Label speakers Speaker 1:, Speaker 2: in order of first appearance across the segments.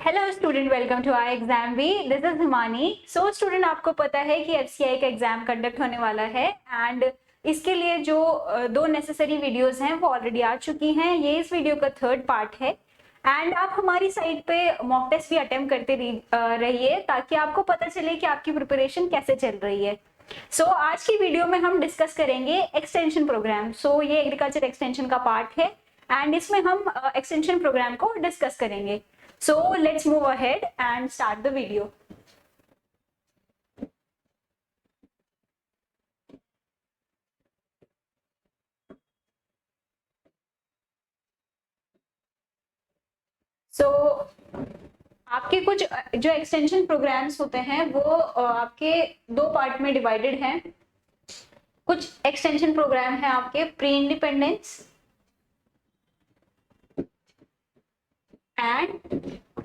Speaker 1: Hello student, welcome to our exam V. This is Himani. So student, आपको पता है कि एफसीआई का एग्जाम कंडक्ट होने वाला है एंड इसके लिए जो दो नेसेसरी वीडियोस हैं वो ऑलरेडी आ चुकी हैं। ये इस वीडियो का थर्ड पार्ट है एंड आप हमारी साइट पे मॉक टेस्ट भी अटेम्प्ट करते रहिए ताकि आपको पता चले कि आपकी प्रिपरेशन कैसे चल रही है। सो आज की वीडियो में हम डिस्कस करेंगे एक्सटेंशन प्रोग्राम। सो ये एग्रीकल्चर एक्सटेंशन का पार्ट है एंड इसमें हम एक्सटेंशन प्रोग्राम को डिस्कस करेंगे। So let's move ahead and start the video. So आपके कुछ जो एक्सटेंशन प्रोग्राम्स होते हैं वो आपके दो पार्ट में डिवाइडेड हैं। कुछ एक्सटेंशन प्रोग्राम है आपके pre independence and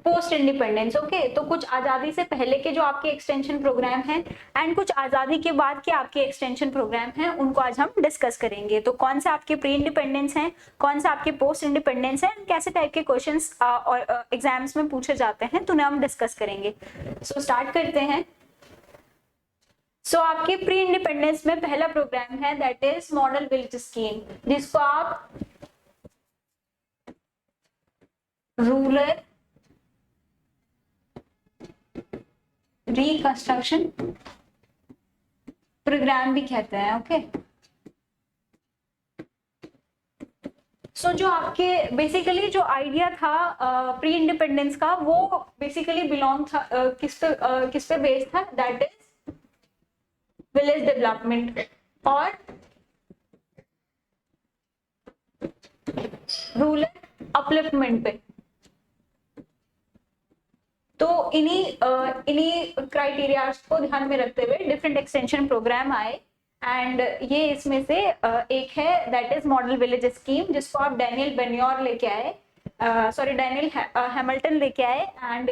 Speaker 1: post independence. Okay, तो कुछ आजादी से पहले के जो आपके एक्सटेंशन प्रोग्राम हैं एंड कुछ आजादी के बाद के आपके एक्सटेंशन प्रोग्राम हैं, उनको आज हम डिस्कस करेंगे। तो कौन से आपके प्री इंडिपेंडेंस हैं, कौन से आपके पोस्ट इंडिपेंडेंस हैं, कैसे टाइप के क्वेश्चंस एग्जाम्स में पूछे जाते हैं, तो उन्हें हम डिस्कस करेंगे। सो स्टार्ट करते हैं। सो आपके प्री इंडिपेंडेंस में पहला प्रोग्राम है that is model village scheme, जिसको आप रूरल रिकंस्ट्रक्शन प्रोग्राम भी कहते हैं। ओके, सो जो आपके बेसिकली जो आइडिया था प्री इंडिपेंडेंस का, वो बेसिकली बिलोंग था किस पे बेस्ड था, दैट इज विलेज डेवलपमेंट और रूरल अपलिफ्टमेंट पे। तो इन्हीं क्राइटेरियाज को ध्यान में रखते हुए डिफरेंट एक्सटेंशन प्रोग्राम आए एंड ये इसमें से एक है that is model village scheme, जिसको आप डैनियल बेन्योर लेके आए, डैनियल हैमिल्टन लेके आए and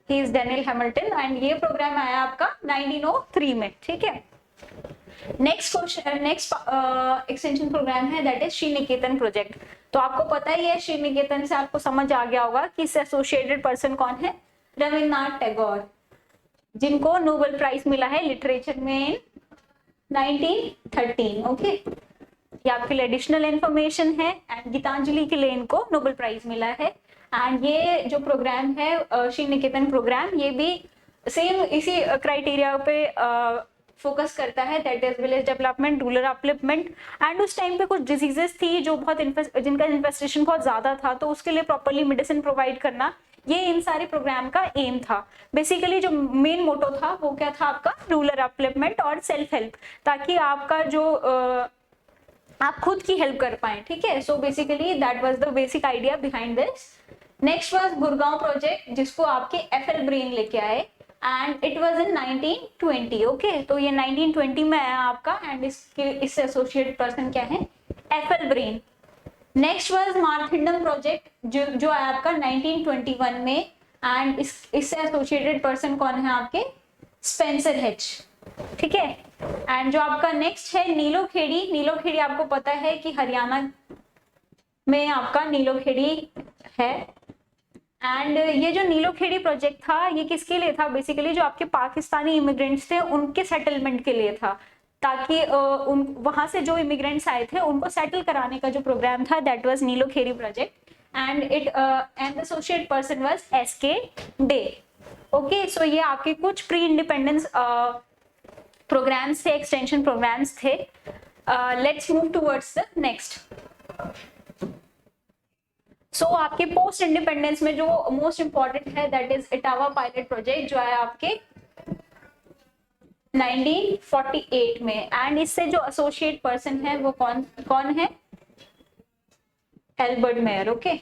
Speaker 1: he is Daniel Hamilton and ये प्रोग्राम आया आपका 1903 में। ठीक है, नेक्स्ट एक्सटेंशन प्रोग्राम है that is Shri Niketan project. तो आपको पता ही है, श्री निकेतन से आपको समझ आ गया होगा कि इससे एसोसिएटेड पर्सन कौन है, रविन्द्रनाथ टैगोर, जिनको नोबेल प्राइज मिला है लिटरेचर में 1913। ओके, ये आपके लिए एडिशनल इंफॉर्मेशन है एंड गीतांजलि के लिए इनको नोबेल प्राइज मिला है। एंड ये जो प्रोग्राम है श्री निकेतन प्रोग्राम, ये भी सेम इसी क्राइटेरिया पे फोकस करता है, that is village development, rural upliftment. And उस टाइम पे कुछ डिजीजेस थी जो जिनका इन्फेस्टेशन बहुत ज्यादा था, तो उसके लिए प्रॉपरली मेडिसिन प्रोवाइड करना, ये इन सारे प्रोग्राम का एम था। बेसिकली जो मेन मोटो था वो क्या था आपका, रूरल अपलिफ्टमेंट और सेल्फ हेल्प, ताकि आपका जो आप खुद की हेल्प कर पाए। ठीक है, so basically that was the basic idea behind this. Next was Gurgaon project, जिसको आपके एफएल ब्रेन लेके आए and it was in 1920। Okay, तो ये 1920 में आया आपका एंड इससे एसोसिएटेड पर्सन क्या है, FL Brayne. Next was Marthandam project, जो आया आपका 1921 में एंड इससे एसोसिएटेड पर्सन कौन है आपके, स्पेंसर हेच। ठीक है, एंड जो आपका नेक्स्ट है नीलोखेड़ी। नीलोखेड़ी आपको पता है कि हरियाणा में आपका नीलोखेड़ी है एंड ये जो नीलोखेड़ी प्रोजेक्ट था ये किसके लिए था, बेसिकली जो आपके पाकिस्तानी इमिग्रेंट्स थे उनके सेटलमेंट के लिए था, ताकि वहां से जो इमिग्रेंट्स आए थे उनको सेटल कराने का जो प्रोग्राम था, that was Nilokheri project and the associate person was SK Dey. Okay, so ये आपके कुछ प्री इंडिपेंडेंस प्रोग्राम्स थे, एक्सटेंशन प्रोग्राम्स थे। Let's move towards the next. So आपके पोस्ट इंडिपेंडेंस में जो मोस्ट इंपॉर्टेंट है that is Etawah pilot project, जो है आपके 1948 में एंड इससे जो एसोसिएट पर्सन है वो कौन है, एल्बर्ट मेयर। ओके,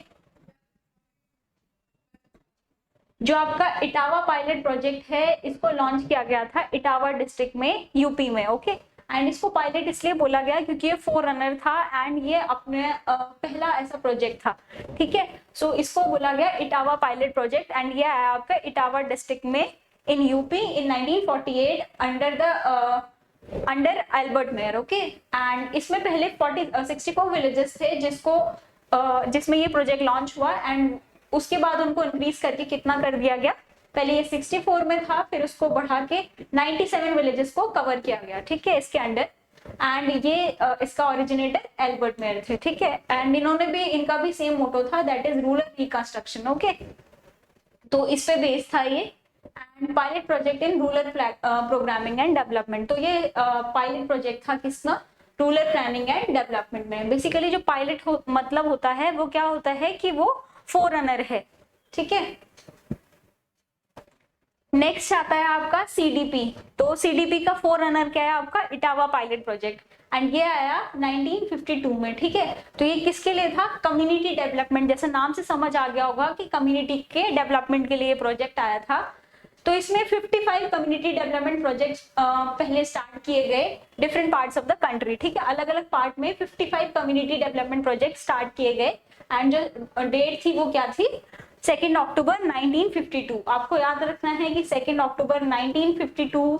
Speaker 1: जो आपका इटावा पायलट प्रोजेक्ट है इसको लॉन्च किया गया था इटावा डिस्ट्रिक्ट में, यूपी में। ओके, एंड इसको पायलट इसलिए बोला गया क्योंकि ये फोररनर था एंड ये अपने पहला ऐसा प्रोजेक्ट था। ठीक है, सो इसको बोला गया इटावा पायलट प्रोजेक्ट एंड ये आया आपका इटावा डिस्ट्रिक्ट में in UP in 1948 under Albert mayor. Okay, and इसमें पहले 64 विलेजेस थे जिसमें ये प्रोजेक्ट लॉन्च हुआ एंड उसके बाद उनको इंक्रीज करके कितना कर दिया गया, पहले ये 64 में था, फिर उसको बढ़ा के 97 विलेजेस को कवर किया गया, ठीक है, इसके अंडर। एंड ये इसका ओरिजिनेटर एल्बर्ट मेयर थे, ठीक है। एंड इन्होंने भी, इनका भी सेम मोटो था, that is rural reconstruction, okay. तो इस पे बेस था ये। And pilot project in rural programming and development, तो ये पायलट प्रोजेक्ट था किसका, रूरल प्लानिंग एंड डेवलपमेंट में। बेसिकली जो पायलट मतलब होता है वो क्या होता है कि वो फोररनर है, ठीक है। नेक्स्ट आता है आपका सीडीपी। तो सीडीपी का फोररनर क्या है आपका, इटावा पायलट प्रोजेक्ट, एंड ये आया 1952 में, ठीक है। तो ये किसके लिए था, कम्युनिटी डेवलपमेंट, जैसे नाम से समझ आ गया होगा कि कम्युनिटी के डेवलपमेंट के लिए प्रोजेक्ट आया था। तो इसमें 55 कम्युनिटी डेवलपमेंट प्रोजेक्ट्स पहले स्टार्ट किए गए different parts of the country, ठीक है। अलग अलग पार्ट में 55 कम्युनिटी डेवलपमेंट प्रोजेक्ट स्टार्ट किए गए। एंड जो डेट थी वो क्या थी, 2 अक्टूबर 1952। आपको याद रखना है कि 2 अक्टूबर 1952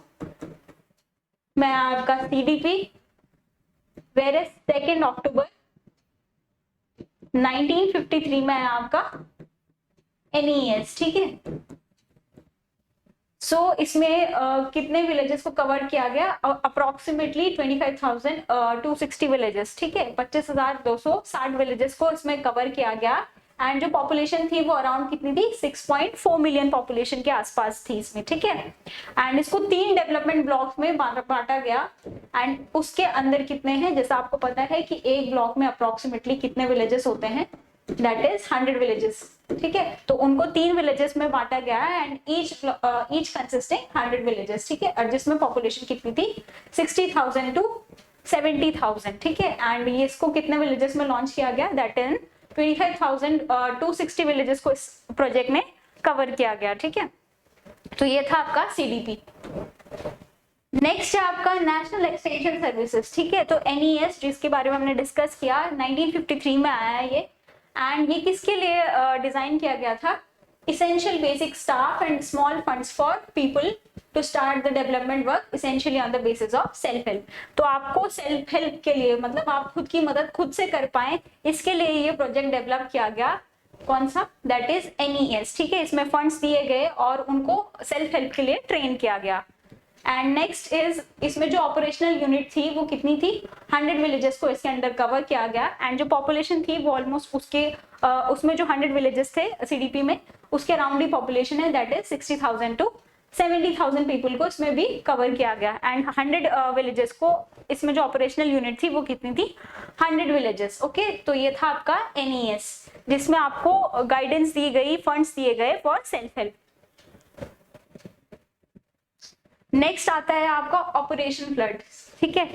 Speaker 1: में आपका सीडीपी, वेयर इज 2 अक्टूबर 1953 में आपका एनईएस, ठीक है। सो इसमें कितने विलेजेस को कवर किया गया, अप्रोक्सीमेटली 25,260 विलेजेस, ठीक है। 25,260 विलेजेस को इसमें कवर किया गया। एंड जो पॉपुलेशन थी वो अराउंड कितनी थी, 6.4 मिलियन पॉपुलेशन के आसपास थी इसमें, ठीक है। एंड इसको 3 डेवलपमेंट ब्लॉक्स में बांटा गया। एंड उसके अंदर कितने हैं, जैसा आपको पता है कि एक ब्लॉक में अप्रोक्सीमेटली कितने विलेजेस होते हैं, दैट इज 100 विलेजेस, ठीक है। तो उनको 3 विलेजेस में बांटा गया है। एंड ईच कंसिस्टिंग 100 विलेजेस, ठीक है। और जिसमें पॉपुलेशन कितनी थी, 60,000 to 70,000, ठीक है। एंड ये इसको कितने विलेजेस में लॉन्च किया गया, दैट इज 25,260 विलेजेस को इस प्रोजेक्ट में कवर किया गया, ठीक है। तो ये था आपका सीडीपी। नेक्स्ट है आपका नेशनल एक्सटेंशन सर्विसेज, ठीक है। तो एनईएस जिसके बारे में हमने डिस्कस किया, 1953 में आया है ये। एंड ये किसके लिए डिजाइन किया गया था, essential basic staff and small funds for people to start the development work essentially on the basis of self help। तो आपको सेल्फ हेल्प के लिए, मतलब आप खुद की मदद खुद से कर पाए, इसके लिए ये प्रोजेक्ट डेवलप किया गया। कौन सा, दैट इज एनईएस, ठीक है। इसमें फंड्स दिए गए और उनको सेल्फ हेल्प के लिए ट्रेन किया गया। एंड नेक्स्ट इज, इसमें जो ऑपरेशनल यूनिट थी वो कितनी थी, 100 विलेजेस को इसके अंडर कवर किया गया। एंड जो पॉपुलेशन थी वो ऑलमोस्ट उसमें जो 100 विलेजेस थे सीडीपी में, उसके अराउंड ही पॉपुलेशन है, दैट इज 60,000 to 70,000 पीपल को इसमें भी कवर किया गया। एंड 100 विलेजेस को, इसमें जो ऑपरेशनल यूनिट थी वो कितनी थी, 100 विलेजेस, ओके। तो ये था आपका एनईएस, जिसमें आपको गाइडेंस दी गई, फंड्स दिए गए फॉर सेल्फ हेल्प। नेक्स्ट आता है आपका ऑपरेशन फ्लड, ठीक है।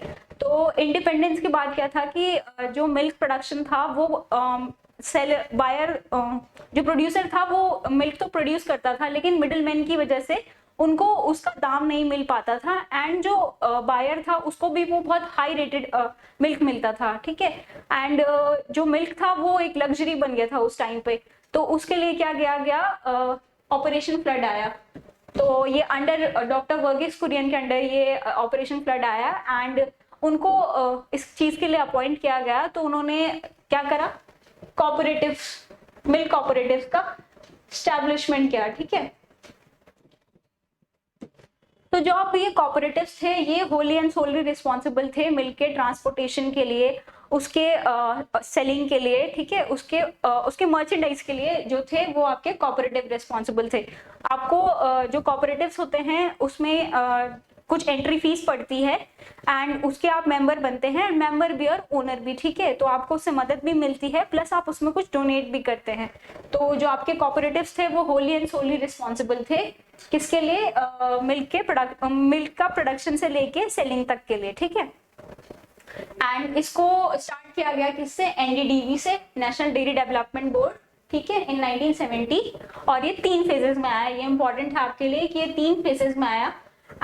Speaker 1: तो इंडिपेंडेंस के बाद क्या था कि जो मिल्क प्रोडक्शन था वो बायर, जो प्रोड्यूसर था वो मिल्क तो प्रोड्यूस करता था, लेकिन मिडिलमैन की वजह से उनको उसका दाम नहीं मिल पाता था। एंड जो बायर था उसको भी वो बहुत हाई रेटेड मिल्क मिलता था, ठीक है। एंड जो मिल्क था वो एक लग्जरी बन गया था उस टाइम पे। तो उसके लिए क्या किया गया, ऑपरेशन फ्लड आया। तो ये अंडर डॉक्टर वर्गीस कुरियन के अंडर ये ऑपरेशन फ्लड आया। एंड उनको इस चीज के लिए अपॉइंट किया गया। तो उन्होंने क्या करा, कोऑपरेटिव, मिल्क कोऑपरेटिव का एस्टैब्लिशमेंट किया, ठीक है। तो जो अब ये कोऑपरेटिव्स थे ये होली एंड सोलली रिस्पॉन्सिबल थे मिल्क के ट्रांसपोर्टेशन के लिए, उसके सेलिंग के लिए, ठीक है, उसके मर्चेंडाइज के लिए जो थे वो आपके कोऑपरेटिव रिस्पॉन्सिबल थे। आपको जो कोऑपरेटिव्स होते हैं उसमें कुछ एंट्री फीस पड़ती है एंड उसके आप मेंबर बनते हैं, मेंबर भी और ओनर भी, ठीक है। तो आपको उससे मदद भी मिलती है, प्लस आप उसमें कुछ डोनेट भी करते हैं। तो जो आपके कोऑपरेटिव्स थे वो होली एंड सोलली रिस्पॉन्सिबल थे किसके लिए, मिल्क का प्रोडक्शन से लेके सेलिंग तक के लिए, ठीक है। एंड इसको स्टार्ट किया गया किससे, एनडीडीबी से, नेशनल डेयरी डेवलपमेंट बोर्ड, ठीक है, इन 1970। और ये 3 फेजेस में आया। ये इंपॉर्टेंट है आपके लिए कि ये 3 फेजेस में आया।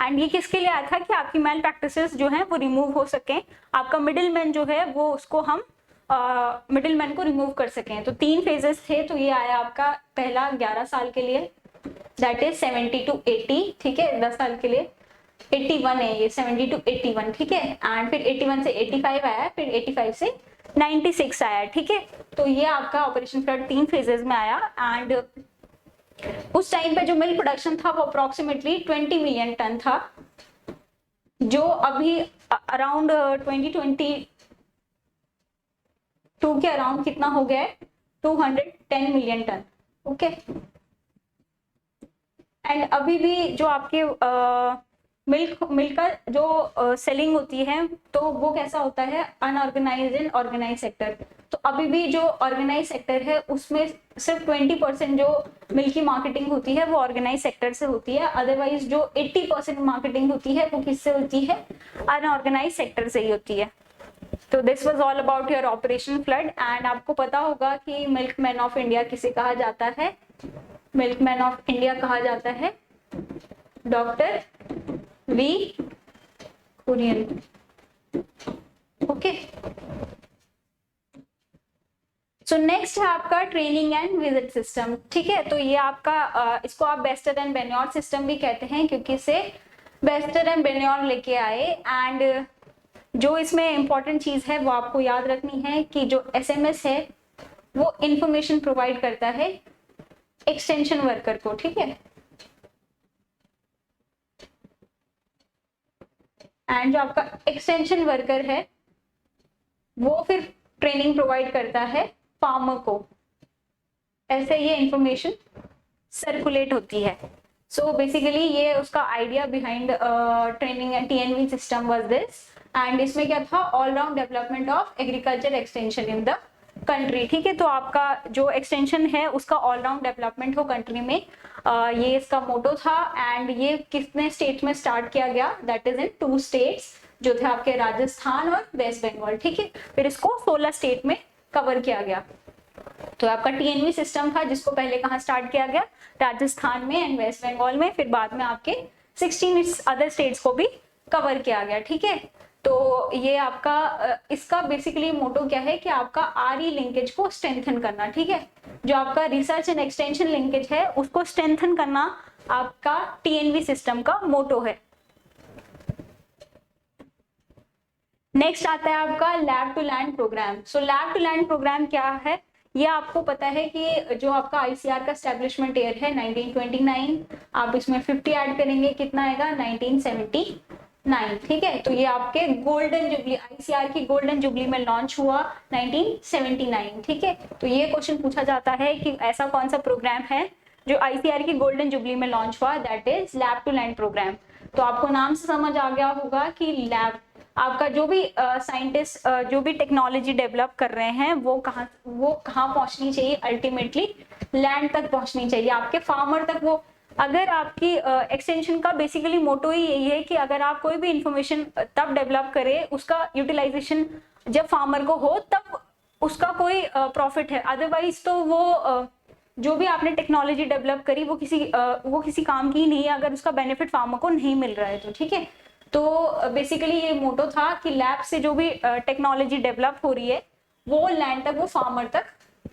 Speaker 1: एंड ये किसके लिए आया था कि आपकी मैल प्रैक्टिसेस जो है वो रिमूव हो सके, आपका मिडिल मैन जो है वो उसको हम मिडिल मैन को रिमूव कर सकें। तो 3 फेजेस थे। तो ये आया आपका पहला 11 साल के लिए, दैट इज 70 to 80, ठीक है, 10 साल के लिए। 81 है ये, 70 to 81, ठीक है। एंड फिर 81 से 85 आया, फिर 85 से 96 आया, ठीक है। तो ये आपका ऑपरेशन फ्लड 3 फेजेस में आया एंड उस टाइम पे जो मिल्क प्रोडक्शन था वो अप्रोक्सीमेटली 20 मिलियन टन था, जो अभी अराउंड 2022 के अराउंड कितना हो गया है, 210 मिलियन टन, ओके। एंड अभी भी जो आपके मिल्क का जो सेलिंग होती है तो वो कैसा होता है, अनऑर्गेनाइज्ड एंड ऑर्गेनाइज सेक्टर। तो अभी भी जो ऑर्गेनाइज सेक्टर है उसमें सिर्फ 20% जो मिल्क की मार्केटिंग होती है वो ऑर्गेनाइज सेक्टर से होती है, अदरवाइज जो 80% मार्केटिंग होती है वो किससे होती है, अनऑर्गेनाइज सेक्टर से ही होती है। तो this was all about your operation flood. And आपको पता होगा कि मिल्कमैन ऑफ इंडिया किसे कहा जाता है, मिल्कमैन ऑफ इंडिया कहा जाता है doctor V Kurien, okay. So next है आपका ट्रेनिंग एंड विजिट सिस्टम, ठीक है। तो ये आपका इसको आप बेस्टर एंड बेन्योर सिस्टम भी कहते हैं क्योंकि इसे बेस्टर एंड बेन्योर लेके आए। एंड जो इसमें इंपॉर्टेंट चीज है वो आपको याद रखनी है कि जो एसएमएस है वो इंफॉर्मेशन प्रोवाइड करता है एक्सटेंशन वर्कर को, ठीक है। एंड जो आपका एक्सटेंशन वर्कर है वो फिर ट्रेनिंग प्रोवाइड करता है फार्मर को, ऐसे ये इंफॉर्मेशन सर्कुलेट होती है। सो बेसिकली ये उसका idea behind training and T and V system was this. And इसमें क्या था, all round development of agriculture extension in the country, ठीक है। तो आपका जो एक्सटेंशन है उसका ऑल राउंड डेवलपमेंट हो कंट्री में, ये इसका मोटो था। एंड ये कितने स्टेट में स्टार्ट किया गया, दैट इज इन 2 स्टेट्स जो थे आपके राजस्थान और वेस्ट बंगाल, ठीक है। फिर इसको 16 स्टेट में कवर किया गया। तो आपका टीएनवी सिस्टम था जिसको पहले कहाँ स्टार्ट किया गया, राजस्थान में एंड वेस्ट बंगाल में, फिर बाद में आपके 16 अदर स्टेट्स को भी कवर किया गया, ठीक है। तो ये आपका इसका बेसिकली मोटो क्या है कि आपका आरई लिंकेज को स्ट्रेंथन करना, ठीक है। जो आपका रिसर्च एंड एक्सटेंशन लिंकेज है उसको स्ट्रेंथन करना आपका टीएनवी सिस्टम का मोटो है। नेक्स्ट आता है आपका lab to land programme. So lab to land programme क्या है, ये आपको पता है कि जो आपका आईसीआर का एस्टेब्लिशमेंट ईयर है 1929, आप इसमें 50 ऐड करेंगे कितना आएगा 1979, ठीक है। तो ये आपके गोल्डन जुबली, आईसीआर की गोल्डन जुबली में लॉन्च हुआ 1979, ठीक है। तो ये क्वेश्चन पूछा जाता है कि ऐसा कौन सा प्रोग्राम है जो आईसीआर की गोल्डन जुबली में लॉन्च हुआ, that is lab to land programme. तो आपको नाम से समझ आ गया होगा कि लैब आपका जो भी साइंटिस्ट जो भी टेक्नोलॉजी डेवलप कर रहे हैं वो कहाँ पहुंचनी चाहिए, अल्टीमेटली लैंड तक पहुंचनी चाहिए, आपके फार्मर तक। वो अगर आपकी एक्सटेंशन का बेसिकली मोटो ही यही है कि अगर आप कोई भी इंफॉर्मेशन तब डेवलप करे, उसका यूटिलाइजेशन जब फार्मर को हो तब उसका कोई प्रॉफिट है, अदरवाइज तो वो जो भी आपने टेक्नोलॉजी डेवलप करी वो किसी काम की नहीं है अगर उसका बेनिफिट फार्मर को नहीं मिल रहा है तो, ठीक है। तो बेसिकली ये मोटो था कि लैब से जो भी टेक्नोलॉजी डेवलप हो रही है वो लैंड तक, वो फार्मर तक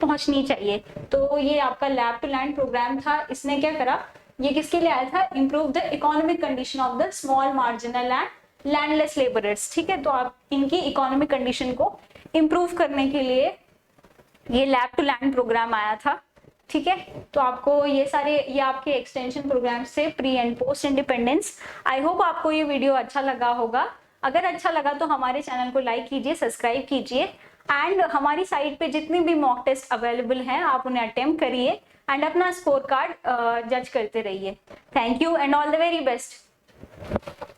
Speaker 1: पहुंचनी चाहिए। तो ये आपका लैब टू लैंड प्रोग्राम था। इसने क्या करा, ये किसके लिए आया था, improve the economic condition of the small marginal and landless labourers, ठीक है। तो आप इनकी इकोनॉमिक कंडीशन को इम्प्रूव करने के लिए ये लैब टू लैंड प्रोग्राम आया था, ठीक है। तो आपको ये आपके एक्सटेंशन प्रोग्राम से pre and post independence. I hope आपको ये वीडियो अच्छा लगा होगा। अगर अच्छा लगा तो हमारे चैनल को लाइक कीजिए, सब्सक्राइब कीजिए एंड हमारी साइट पे जितनी भी मॉक टेस्ट अवेलेबल हैं आप उन्हें अटेम्प्ट करिए एंड अपना स्कोर कार्ड जज करते रहिए। Thank you and all the very best.